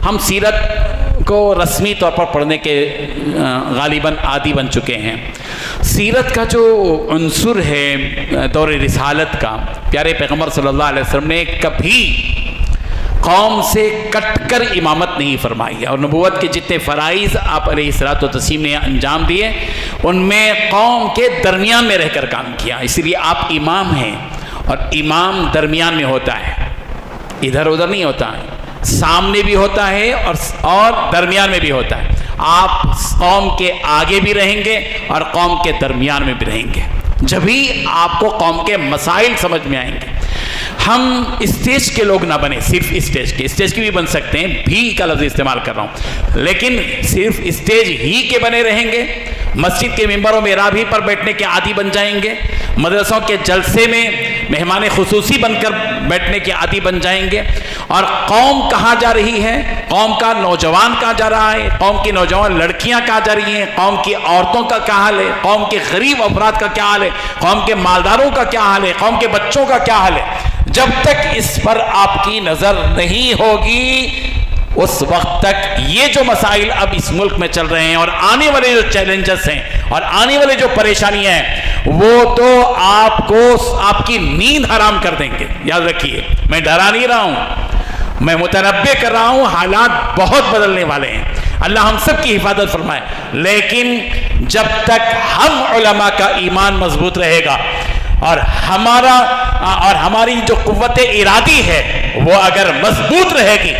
ہم سیرت کو رسمی طور پر پڑھنے کے غالباً عادی بن چکے ہیں۔ سیرت کا جو عنصر ہے دور رسالت کا، پیارے پیغمبر صلی اللہ علیہ وسلم نے کبھی قوم سے کٹ کر امامت نہیں فرمائی، اور نبوت کے جتنے فرائض آپ علیہ الصلوۃ والتسلیم نے انجام دیے ان میں قوم کے درمیان میں رہ کر کام کیا۔ اس لیے آپ امام ہیں، اور امام درمیان میں ہوتا ہے، ادھر ادھر نہیں ہوتا ہے، سامنے بھی ہوتا ہے اور درمیان میں بھی ہوتا ہے۔ آپ قوم کے آگے بھی رہیں گے اور قوم کے درمیان میں بھی رہیں گے، جبھی آپ کو قوم کے مسائل سمجھ میں آئیں گے۔ ہم اسٹیج کے لوگ نہ بنے، صرف اسٹیج کے بھی بن سکتے ہیں، بھی کا لفظ استعمال کر رہا ہوں، لیکن صرف اسٹیج ہی کے بنے رہیں گے، مسجد کے ممبر و محراب ہی پر بیٹھنے کے عادی بن جائیں گے، مدرسوں کے جلسے میں مہمان خصوصی بن کر بیٹھنے کے عادی بن جائیں گے، اور قوم کہاں جا رہی ہے، قوم کا نوجوان کہاں جا رہا ہے، قوم کی نوجوان لڑکیاں کہاں جا رہی ہیں، قوم کی عورتوں کا کیا حال ہے، قوم کے غریب افراد کا کیا حال ہے، قوم کے مالداروں کا کیا حال ہے، قوم کے بچوں کا کیا حال ہے، جب تک اس پر آپ کی نظر نہیں ہوگی اس وقت تک یہ جو مسائل اب اس ملک میں چل رہے ہیں اور آنے والے جو چیلنجز ہیں اور آنے والے جو پریشانیاں ہیں وہ تو آپ کو آپ کی نیند حرام کر دیں گے۔ یاد رکھیے، میں ڈرا نہیں رہا ہوں، میں متنبع کر رہا ہوں، حالات بہت بدلنے والے ہیں، اللہ ہم سب کی حفاظت فرمائے، لیکن جب تک ہم علماء کا ایمان مضبوط رہے گا اور ہماری جو قوت ارادی ہے وہ اگر مضبوط رہے گی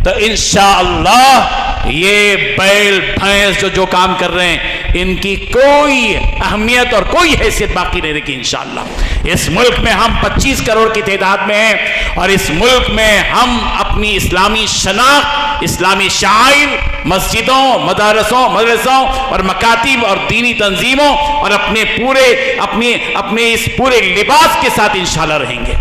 تو انشاءاللہ یہ بیل بھینس جو کام کر رہے ہیں ان کی کوئی اہمیت اور کوئی حیثیت باقی نہیں رہے گی انشاءاللہ۔ اس ملک میں ہم 25 کروڑ کی تعداد میں ہیں، اور اس ملک میں ہم اپنی اسلامی شناخت، اسلامی شعائر، مسجدوں، مدرسوں اور مکاتب اور دینی تنظیموں اور اپنے اس پورے لباس کے ساتھ انشاءاللہ رہیں گے۔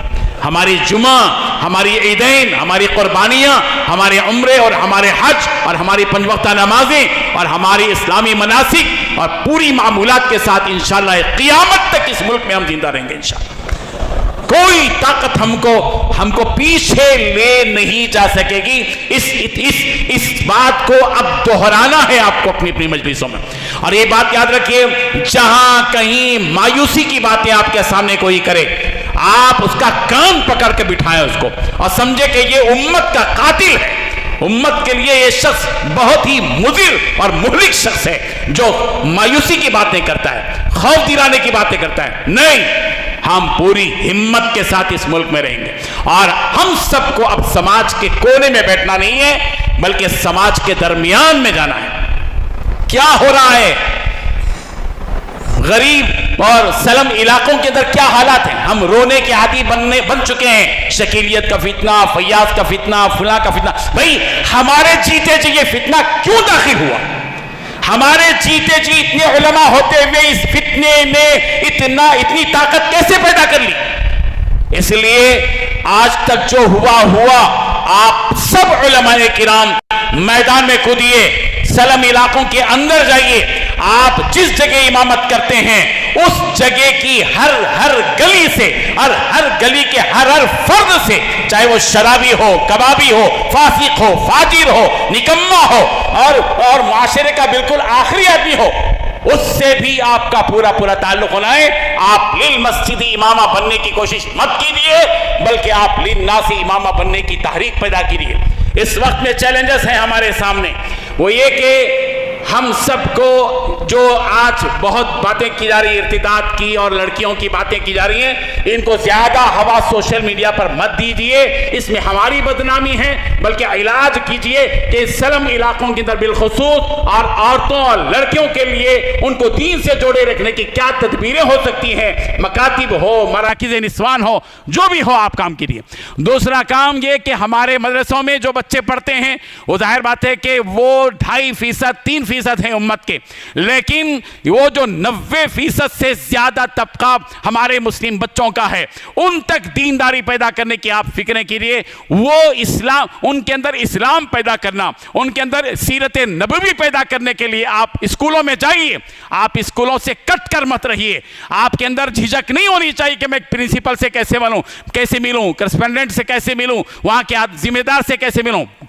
ہماری جمعہ، ہماری عیدین، ہماری قربانیاں، ہمارے عمرے اور ہمارے حج اور ہماری 5 وقتہ نمازیں اور ہماری اسلامی مناسک اور پوری معمولات کے ساتھ انشاءاللہ قیامت تک اس ملک میں ہم زندہ رہیں گے انشاءاللہ۔ کوئی طاقت ہم کو پیچھے لے نہیں جا سکے گی۔ اس بات کو اب دہرانا ہے آپ کو اپنی مجلسوں میں، اور یہ بات یاد رکھیے، جہاں کہیں مایوسی کی باتیں آپ کے سامنے کوئی کرے، آپ اس کا کان پکڑ کے بٹھائیں اس کو، اور سمجھے کہ یہ امت کا قاتل ہے، امت کے لیے یہ شخص بہت ہی مضر اور مہلک شخص ہے جو مایوسی کی باتیں کرتا ہے، خوف دلانے کی باتیں کرتا ہے۔ نہیں، ہم پوری ہمت کے ساتھ اس ملک میں رہیں گے، اور ہم سب کو اب سماج کے کونے میں بیٹھنا نہیں ہے بلکہ سماج کے درمیان میں جانا ہے۔ کیا ہو رہا ہے غریب اور سلم علاقوں کے اندر، کیا حالات ہیں، ہم رونے کے عادی بن چکے ہیں، شکیلیت کا فتنہ، فیاض کا فتنہ، فلاں کا فتنہ۔ بھئی ہمارے جیتے جی یہ فتنہ کیوں داخل ہوا؟ ہمارے جیتے جی اتنے علماء ہوتے ہوئے اس فتنے نے اتنی طاقت کیسے پیدا کر لی؟ اس لیے آج تک جو ہوا آپ سب علماء کرام میدان میں کودیے، سلم علاقوں کے اندر جائیے، آپ جس جگہ امامت کرتے ہیں اس جگہ کی ہر گلی سے اور ہر گلی کے ہر فرد سے، چاہے وہ شرابی ہو، کبابی ہو، فاسق ہو، فاجر ہو، نکما ہو اور معاشرے کا بالکل آخری آدمی ہو، اس سے بھی آپ کا پورا تعلق ہونا ہے۔ آپ للمسجد امامہ بننے کی کوشش مت کیجیے بلکہ آپ للناس امامہ بننے کی تحریک پیدا کیجیے۔ اس وقت میں چیلنجز ہیں ہمارے سامنے، وہ یہ کہ ہم سب کو جو آج بہت باتیں کی جا رہی ہیں ارتداد کی اور لڑکیوں کی باتیں کی جا رہی ہیں، ان کو زیادہ ہوا سوشل میڈیا پر مت دیجئے، اس میں ہماری بدنامی ہے، بلکہ علاج کیجئے کہ سلم علاقوں کے اندر بالخصوص اور عورتوں اور لڑکیوں کے لیے ان کو دین سے جوڑے رکھنے کی کیا تدبیریں ہو سکتی ہیں، مکاتب ہو، مراکز نسوان ہو، جو بھی ہو آپ کام کیجئے۔ دوسرا کام یہ کہ ہمارے مدرسوں میں جو بچے پڑھتے ہیں وہ ظاہر بات ہے کہ وہ 2.5%، 3% ہیں امت کے، لیکن وہ جو 90% سے زیادہ طبقہ ہمارے مسلم بچوں کا ہے، ان تک دینداری پیدا کرنے کی آپ فکریں کیجئے۔ وہ اسلام، ان کے اندر اسلام پیدا کرنا، ان کے اندر سیرت نبوی پیدا کرنے کے لیے آپ اسکولوں میں جائیے، آپ اسکولوں سے کٹ کر مت رہیے۔ آپ کے اندر جھجک نہیں ہونی چاہیے کہ میں پرنسپل سے کیسے ملوں، کرسپنڈنٹ سے کیسے ملوں، وہاں کے ذمہ دار سے کیسے ملوں۔